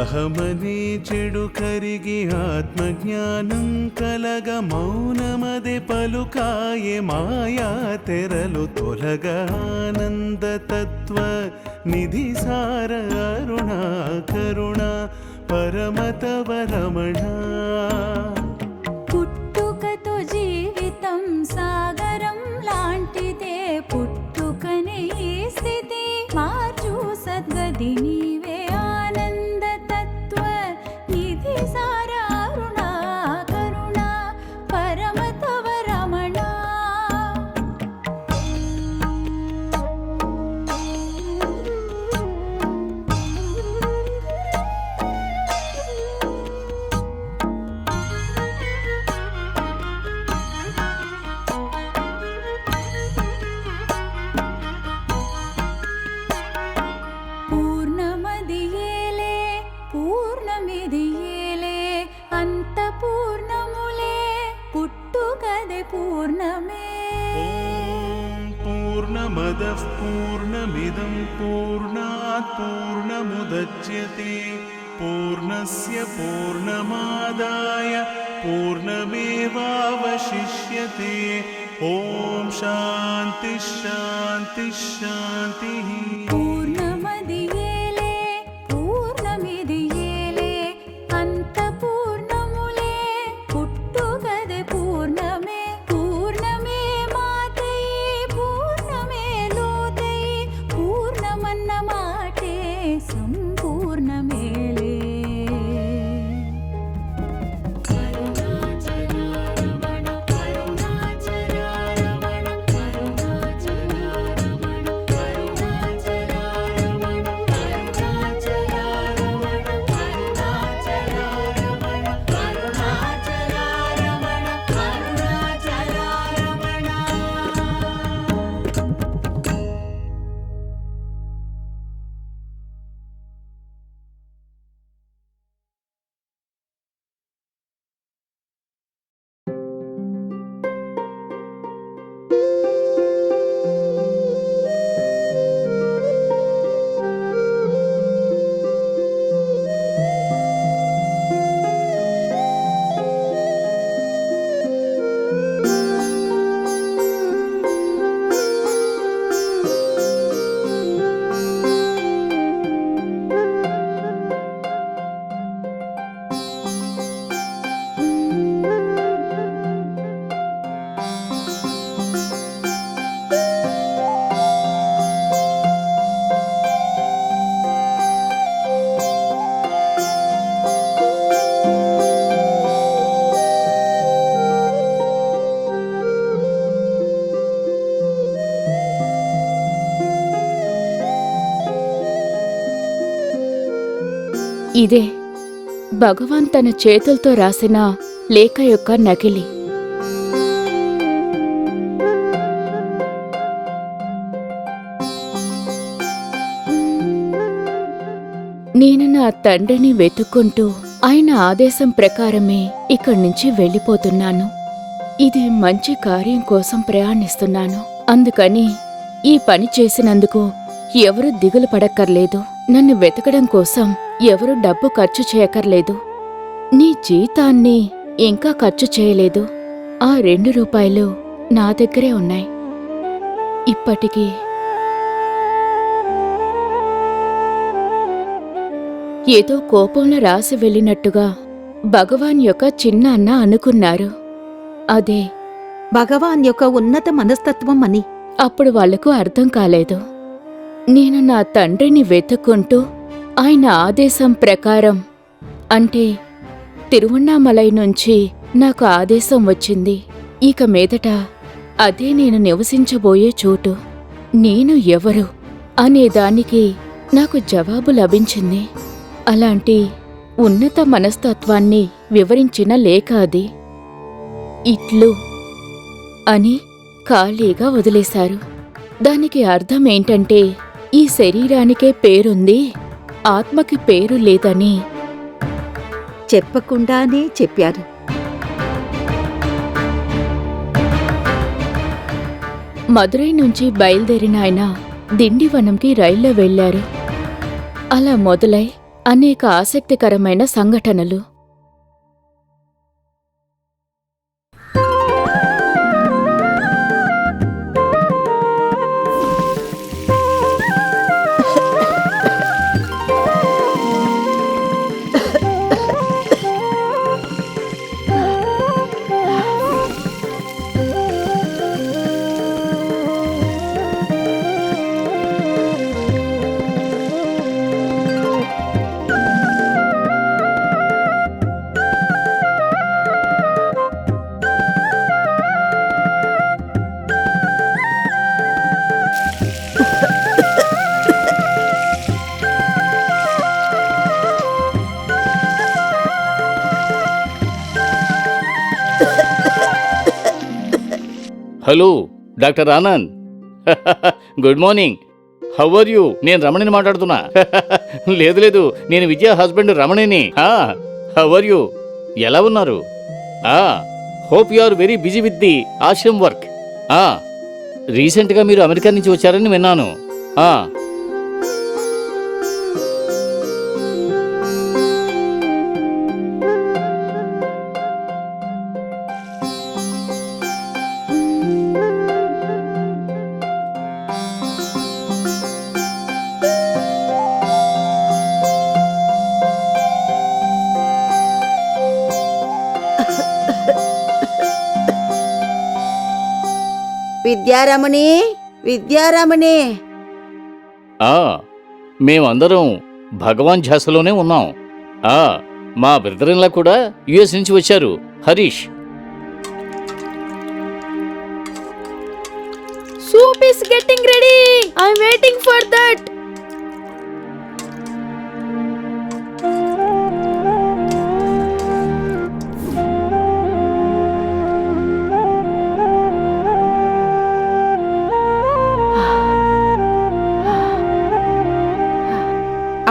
అహమనే చెడు కరిగి ఆత్మజ్ఞానం కలగ మౌనమదే పలుకాయే మాయా తెరలు తొలగ ఆనంద తత్వ నిధి సార అరుణా కరుణ పరమతవ రమణ. పుట్టుకతో జీవితం సాగరం లాంటిదే, పుట్టుకనే ఈ స్థితి మార్చు సద్గతి నీవే ఆనంద తత్వ నిధి సార అరుణా కరుణ పరమతవ రమణ. పూర్ణమదియేలే పూర్ణమిదియేలే అంత పూర్ణములే పుట్టుకదే పూర్ణమే. ఓం పూర్ణమదః పూర్ణమిదం పూర్ణాత్ పూర్ణముదచ్యతే పూర్ణస్య పూర్ణమాదాయ పూర్ణమేవావశిష్యతే. ఓం శాంతి శాంతి శాంతి. పూర్ణమదియేలే పూర్ణమిదియేలే అంత పూర్ణములే పుట్టుకదే పూర్ణమే. పూర్ణమే మాతై పూర్ణమే లోతై పూర్ణమన్న మాటే సంపూర్ణమేలే. ఇదే భగవాన్ తన చేతులతో రాసిన లేఖ యొక్క నకిలీ. నేను నా తండ్రిని వెతుక్కుంటూ ఆయన ఆదేశం ప్రకారమే ఇక్కడి నుంచి వెళ్ళిపోతున్నాను. ఇది మంచి కార్యం కోసం ప్రయాణిస్తున్నాను. అందుకని ఈ పని చేసినందుకు ఎవరూ దిగులు పడక్కర్లేదు. నన్ను వెతకడం కోసం ఎవరూ డబ్బు ఖర్చు చేయక్కర్లేదు. నీ జీతాన్ని ఇంకా ఖర్చు చేయలేదు. ఆ 2 రూపాయలు నా దగ్గరే ఉన్నాయి. ఇప్పటికీ ఏదో కోపంలో రాసి వెళ్ళినట్టుగా భగవాన్ యొక్క చిన్న అన్న అనుకున్నారు. అదే భగవాన్ యొక్క ఉన్నత మనస్తత్వం అని. అప్పుడు వాళ్లకు అర్థం కాలేదు. నేను నా తండ్రిని వెతుక్కుంటూ ఆయన ఆదేశం ప్రకారం, అంటే తిరువణ్ణామలై నుంచి నాకు ఆదేశం వచ్చింది. ఇక మీదట అదే నేను నివసించబోయే చోటు. నేను ఎవరు అనేదానికి నాకు జవాబు లభించింది. అలాంటి ఉన్నత మనస్తత్వాన్ని వివరించిన లేఖ అది. ఇట్లు అని ఖాళీగా వదిలేశారు. దానికి అర్థమేంటంటే ఈ శరీరానికే పేరుంది, ఆత్మకి పేరు లేదని. చెప్పకుండానే చెప్పారు. మదురై నుంచి బయలుదేరిన ఆయన దిండివనంకి రైల్లో వెళ్లారు. అలా మొదలై అనేక ఆసక్తికరమైన సంఘటనలు. Hello doctor Anand. Good morning. How are you? నేను రమణిని మాట్లాడుతున్నా. లేదు, నేను విజయ హస్బెండ్ రమణిని. How are you? ఎలా ఉన్నారు? Hope you are very busy with the ashram work. రీసెంట్గా మీరు అమెరికా నుంచి వచ్చారని విన్నాను. విద్యారమణి, విద్యారమణి. మేమందరం భగవాన్ ఝాసలోనే ఉన్నాం. మా బ్రదర్‌ఇన్‌లా కూడా యుఎస్ నుంచి వచ్చారు, Harish. Soup is getting ready. I'm waiting for that.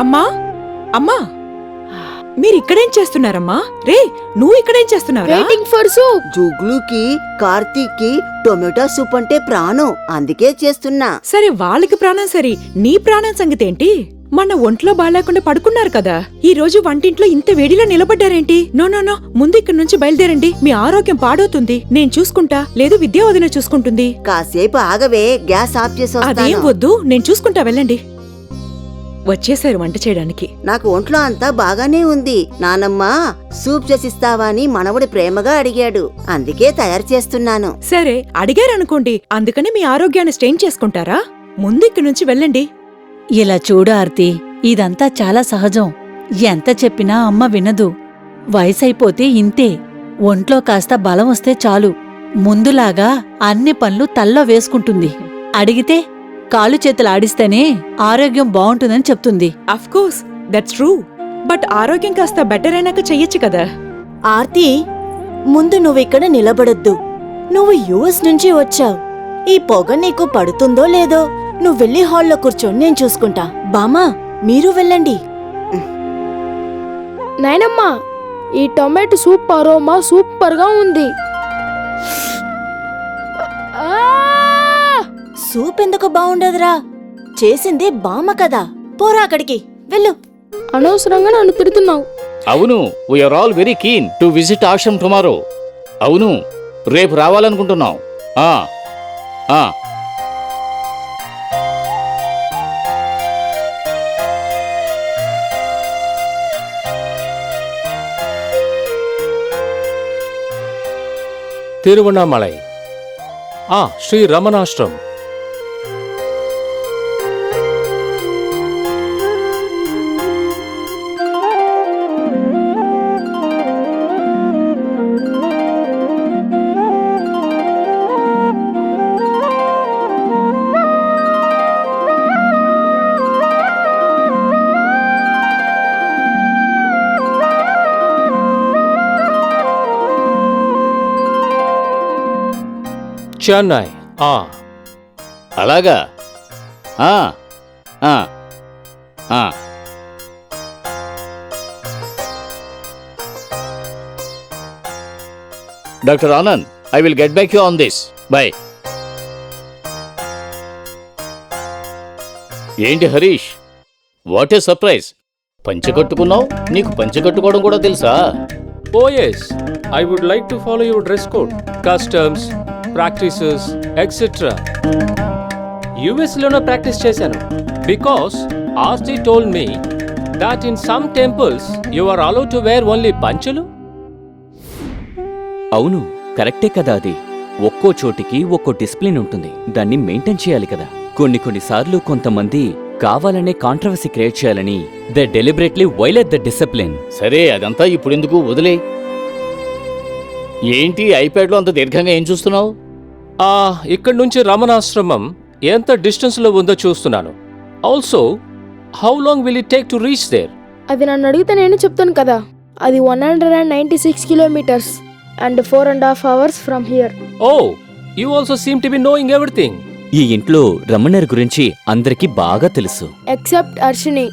అమ్మా, అమ్మా, మీరిక్కడేం చేస్తున్నారమ్మా? రే, నువ్వు ఇక్కడేం చేస్తున్నావురా? Waiting for soup. జుగ్లుకి కార్తీక్కి టొమాటో సూప్ అంటే ప్రాణం, అందుకే చేస్తున్నా. సరే, వాళ్ళకి ప్రాణం సరి, నీ ప్రాణం సంగతి ఏంటి? మన ఒంట్లో బాగాలేకుండా పడుకున్నారు కదా, ఈ రోజు వంటింట్లో ఇంత వేడిలో నిలబడ్డారేంటి? నో నో నో, ముందు ఇక్కడి నుంచి బయలుదేరండి. మీ ఆరోగ్యం పాడవుతుంది. నేను చూసుకుంటా, లేదు విద్యా వదిన చూసుకుంటుంది. కాసేపు ఆగవే, గ్యాస్ ఆఫ్ చేసి అదేం వస్తాను. వద్దు, నేను చూసుకుంటా, వెళ్ళండి. వచ్చేసారు వంట చేయడానికి. నాకు ఒంట్లో అంతా బాగానే ఉంది. నానమ్మ సూప్ చేసిస్తావా అని మనవడు ప్రేమగా అడిగాడు, అందుకే తయారు చేస్తున్నాను. సరే, అడిగారనుకోండి, అందుకని మీ ఆరోగ్యాన్ని స్టెయిన్ చేసుకుంటారా? ముందు ఇక్కడి నుంచి వెళ్ళండి. ఇలా చూడు ఆర్తి, ఇదంతా చాలా సహజం. ఎంత చెప్పినా అమ్మ వినదు. వయసైపోతే ఇంతే. ఒంట్లో కాస్త బలం వస్తే చాలు, ముందులాగా అన్ని పనులు తల్లో వేసుకుంటుంది. అడిగితే కాలు చేతులు ఆడిస్తేనే ఆరోగ్యం బావుంటుందని చెప్తుంది. Of course, that's true. బట్ ఆరోగ్యం కాస్త బెటర్ అయినాక చెయ్యొచ్చు కదా. ఆర్తి, ముందు నువ్విక్కడ నిలబడొద్దు. నువ్వు యుఎస్ నుంచి వచ్చావు. ఈ పొగ నీకు పడుతుందో లేదో, నువ్వెళ్ళి హాల్లో కూర్చొని నేను చూసుకుంటా. బామా, మీరు వెళ్ళండి. నాయనమ్మా, ఈ టొమాటో సూప్ అరోమా సూపర్ గా ఉంది. సూప్ ఎందుకు బావుండదురా? చేసింది బామ్మ కదా. పోరా అక్కడికి, వెళ్ళు. అనవసరంగా నన్ను తిడుతున్నావు. అవును, we are all very keen to visit ashram tomorrow. అవును, రేపు రావాలనుకుంటున్నాం. తిరువణామలై, శ్రీ రమణాశ్రమ్. చెన్నై. అలాగా. Doctor Anand, I will get back you on this. Bye. ఏంటి హరీష్, వాట్ ఏ సర్ప్రైజ్! పంచె కట్టుకున్నావు? నీకు పంచె కట్టుకోవడం కూడా తెలుసా? Oh yes, I would like to follow your dress code, customs, practices, etc. US-లోనే ప్రాక్టీస్ చేశాను. Because Aarti told me that in some temples you are allowed to wear only పంచెలు. అవును, కరెక్టే కదా అది. ఒక్కో చోటికి ఒక్కో డిసిప్లిన్ ఉంటుంది. దాన్ని మెయింటైన్ చేయాలి కదా. కొన్నిసార్లు కొంతమంది కావాలనే కాంట్రవర్సీ క్రియేట్ చేయాలని they deliberately violate the discipline. సరే, అదంతా ఇప్పుడెందుకు, వదిలే. ఏంటి ఐప్యాడ్లో అంత దీర్ఘంగా ఏం చూస్తున్నావు? ఇక్కడి నుంచి రమణాశ్రమం ఎంత డిస్టెన్స్లో ఉందో చూస్తున్నాను. Also how long will it take to reach there? అది నన్ను అడిగితే నేను చెప్తాను కదా. అది 196 kilometres and 4.5 hours from here. Oh, you also seem to be knowing everything. ఈ ఇంట్లో రమణర్ గురించి అందరికీ బాగా తెలుసు, ఎక్సెప్ట్ అర్షిని.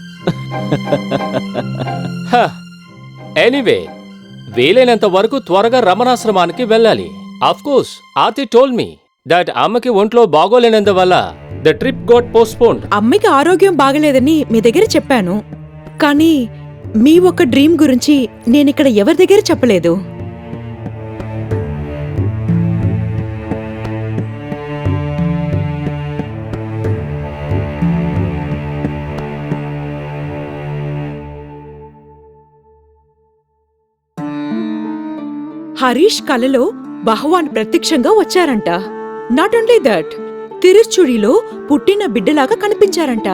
ఎనీవే, వీలైనంత వరకు త్వరగా రమణాశ్రమానికి వెళ్ళాలి. Of course Aarti told me that అమ్మకి ఒంట్లో బాగోలేనందువల్ల ద ట్రిప్ గోట్ పోస్ట్పోన్డ్. అమ్మకి ఆరోగ్యం బాగలేదని మీ దగ్గర చెప్పాను, కానీ మీ ఒక డ్రీమ్ గురించి నేనిక్కడ ఎవరి దగ్గర చెప్పలేదు. హరీష్ కలలో భగవాన్ ప్రత్యక్షంగా వచ్చారంట. నాట్ ఓన్లీ దట్, తిరుచుడిలో పుట్టిన బిడ్డలాగా కనిపించారంట.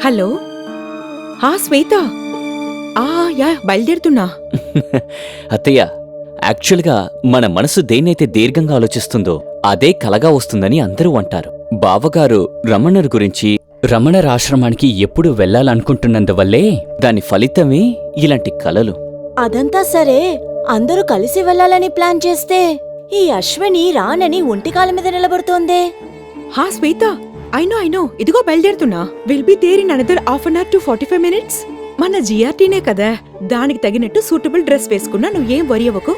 హలో, శ్వేత. యా, బయలుదేరుతున్నా. అత్తయ్య, యాక్చువల్గా మన మనసు దేన్నైతే దీర్ఘంగా ఆలోచిస్తుందో అదే కలగా వస్తుందని అందరూ అంటారు. బావగారు రమణర్ గురించి, రమణర్ ఆశ్రమానికి ఎప్పుడు వెళ్లాలనుకుంటున్నందువల్లే దాని ఫలితమే ఇలాంటి కలలు. అదంతా సరే, అందరూ కలిసి వెళ్ళాలని ప్లాన్ చేస్తే ఈ అశ్విని రానని ఒంటికాల మీద నిలబడుతోందే. శ్వేత, ఐనో, ఇదిగో బయలుదేరుతున్నా. Will be there in another 1/2 hour to 45 minutes. మన జిఆర్టీనే కదా, దానికి తగినట్టు సూటబుల్ డ్రెస్ వేసుకున్నా, నువ్వేం వరి అవ్వకు.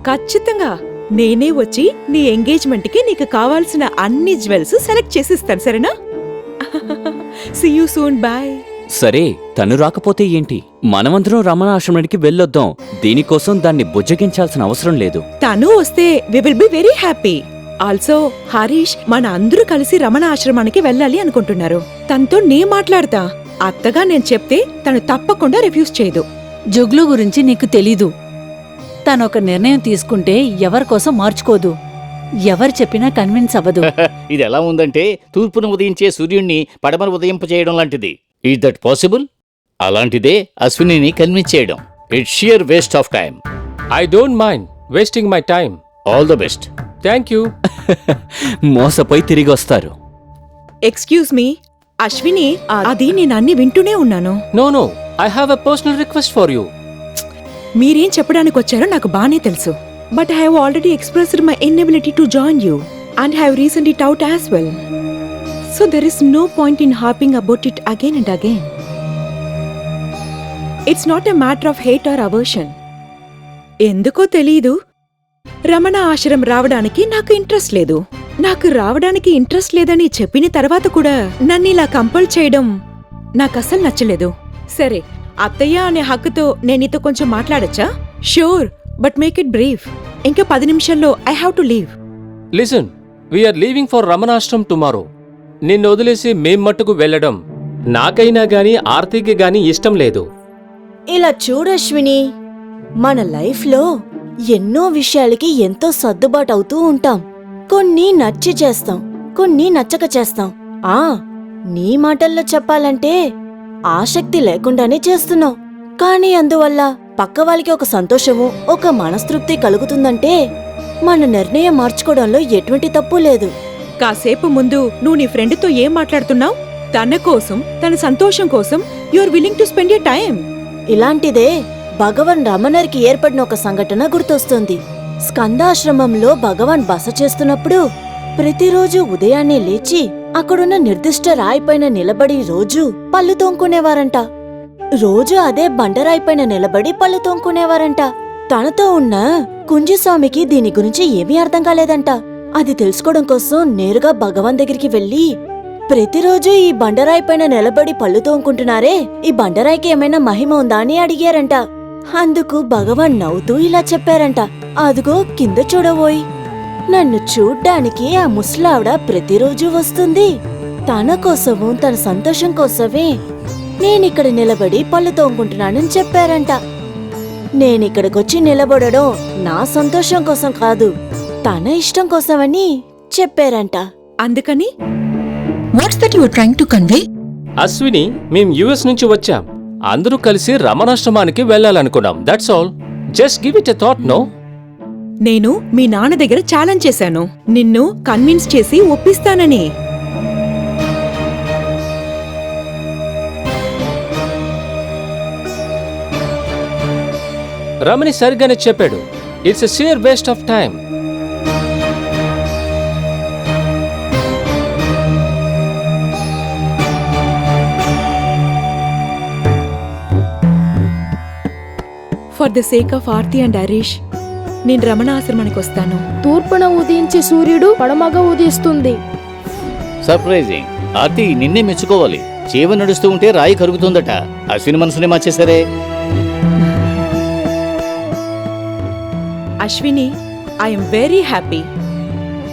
ఖచ్చితంగా నేనే వచ్చి నీ ఎంగేజ్మెంట్ కి నీకు కావాల్సిన అన్ని జ్యువెల్స్ సెలెక్ట్ చేసిస్తాను, సరేనా? See you soon, bye. సరే, తను రాకపోతే ఏంటి, మనమందరం రమణాశ్రమానికి వెళ్ళొద్దాం. దీనికోసం దాన్ని బుజ్జగించాల్సిన అవసరం లేదు. తను వస్తే we will be very happy. Also Harish, మన అందరూ కలిసి రమణ ఆశ్రమానికి వెళ్ళాలి అనుకుంటున్నారు. తనతో నే మాట్లాడతా. అత్తగా నేను చెప్తే తను తప్పకుండా రిఫ్యూజ్ చేయదు. జుగ్లు గురించి నీకు తెలీదు. తనొక నిర్ణయం తీసుకుంటే ఎవరికోసం మార్చుకోదు. ఎవరు చెప్పినా కన్విన్స్ అవ్వదు. ఇది ఎలా ఉందంటే తూర్పును ఉదయించే సూర్యుణ్ణి పడమర ఉదయింపు చేయడం లాంటిది. Is that possible? అలాంటిదే అశ్వినిని కన్విన్స్ చేయడం. It's sheer waste of time. I don't mind wasting my time. All the best. Thank you. మోసపోయి తిరిగి వస్తారు. ఎక్స్క్యూజ్ మీ, అశ్విని, అది నేను అన్ని వింటూనే ఉన్నాను. No, I have a personal request for you. మీరేం చెప్పడానికి వచ్చారో నాకు బానే తెలుసు. But I have already expressed my inability to join you and have reasoned it out as well. So there is no point in harping about it again and again. It's not a matter of hate or aversion. ఎందుకో తెలీదు, రమణ ఆశ్రమం రావడానికి నాకు interest లేదు. నాకు రావడానికి interest లేదని చెప్పిన తర్వాత కూడా నన్ను ఇలా కంపల్ చేయడం నాకసలు నచ్చలేదు. సరే, అత్తయ్య అనే హక్కుతో నేను నీతో కొంచెం మాట్లాడచ్చా? Sure, but make it brief. ఇంకా 10 నిమిషాల్లో I have to leave. Listen, we're leaving for Ramanashram tomorrow. నిన్ను వదిలేసి మేం మట్టుకు వెళ్ళడం నాకైనా గాని ఆర్తికి గాని ఇష్టం లేదు. ఇలా చూడశ్విని, మన లైఫ్లో ఎన్నో విషయాలకి ఎంతో సర్దుబాటు అవుతూ ఉంటాం. కొన్ని నచ్చి చేస్తాం, కొన్ని నచ్చక చేస్తాం. నీ మాటల్లో చెప్పాలంటే ఆసక్తి లేకుండానే చేస్తున్నావు. కానీ అందువల్ల పక్క వాళ్ళకి ఒక సంతోషము, ఒక మనస్తృప్తి కలుగుతుందంటే మన నిర్ణయం మార్చుకోవడంలో ఎటువంటి తప్పు లేదు. కాసేపు ముందు నువ్వు నీ ఫ్రెండ్తో ఏం మాట్లాడుతున్నావు? తన కోసం, తన సంతోషం కోసం you are willing to spend your time. ఇలాంటిదే భగవాన్ రమణర్కి ఏర్పడిన ఒక సంఘటన గుర్తొస్తుంది. స్కందాశ్రమంలో భగవాన్ బస చేస్తున్నప్పుడు ప్రతిరోజు ఉదయాన్నే లేచి అక్కడున్న నిర్దిష్ట రాయిపైన నిలబడి రోజు పళ్ళు తోముకునేవారంట. రోజు అదే బండరాయిపైన నిలబడి పళ్ళు తోముకునేవారంట. తనతో ఉన్న కుంజస్వామికి దీని గురించి ఏమీ అర్థం కాలేదంట. అది తెలుసుకోవడం కోసం నేరుగా భగవాన్ దగ్గరికి వెళ్లి, ప్రతిరోజు ఈ బండరాయి పైన నిలబడి పళ్ళు తోముకుంటున్నారే, ఈ బండరాయికి ఏమైనా మహిమ ఉందా అని అడిగారంట. అందుకు భగవాన్ నవ్వుతూ ఇలా చెప్పారంట, అదుగో కింద చూడబోయ్, నన్ను చూడ్డానికి ఆ ముసలావిడ ప్రతిరోజు వస్తుంది. తన కోసము, తన సంతోషం కోసమే నేనిక్కడ నిలబడి పళ్ళు తోముకుంటున్నానని చెప్పారంట. నేనిక్కడికొచ్చి నిలబడడం నా సంతోషం కోసం కాదు, తన ఇష్టం కోసమని చెప్పారంట. అందుకని what's that you are trying to convey? Ashwini, మేం యుఎస్ నుంచి వచ్చాం. అందరూ కలిసి రమణాశ్రమానికి వెళ్ళాలనుకున్నాం. That's all. Just give it a thought. No, నేను మీ నాన్న దగ్గర ఛాలెంజ్ చేశాను, నిన్ను కన్విన్స్ చేసి ఒప్పిస్తానని. రమణి సరిగ్గానే చెప్పాడు. It's a sheer waste of time. For the sake of Aarti and Harish, నేను రమణ ఆశ్రమానికి వస్తాను. తూర్పున ఉదయించే సూర్యుడు పడమగా ఉదయిస్తుంది. సర్ప్రైజింగ్. ఆర్తి, నిన్నే మెచ్చుకోవాలి. చీవ నడుస్తూ ఉంటే రాయి కరుగుతుందట. అశ్విని మనసుని మార్చేశారే. Ashwini, I'm very happy.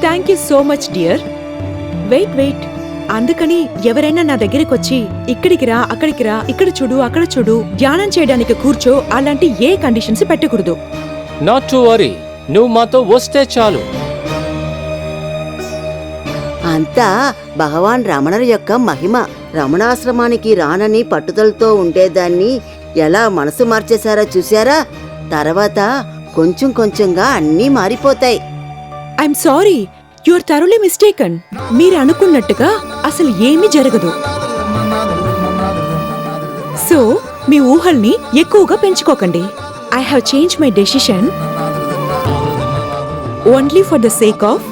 Thank you so much dear. Wait, అందుకని ఎవరైనా నా దగ్గరికి వచ్చి ఇక్కడికి రా, అక్కడికి రా, ఇక్కడ చూడు, అక్కడ చూడు, ధ్యానం చేయడానికి కూర్చో, అలాంటి ఏ కండిషన్స్ పెట్టకూడదు. నాట్ టు వరీ, నువ్వు మాతో వస్తే చాలు. అంతా భగవాన్ రమణుడి యొక్క మహిమ. రమణాశ్రమానికి రానని పట్టుదలతో ఉండేదాన్ని ఎలా మనసు మార్చేశారో చూశారా? తర్వాత కొంచెం కొంచెంగా అన్నీ మారిపోతాయి. I'm sorry, you are thoroughly mistaken. మీరు అనుకున్నట్టుగా అసలు ఏమీ జరగదు. సో మీ ఊహల్ని ఎక్కువగా పెంచుకోకండి. I have change my decision only for the sake of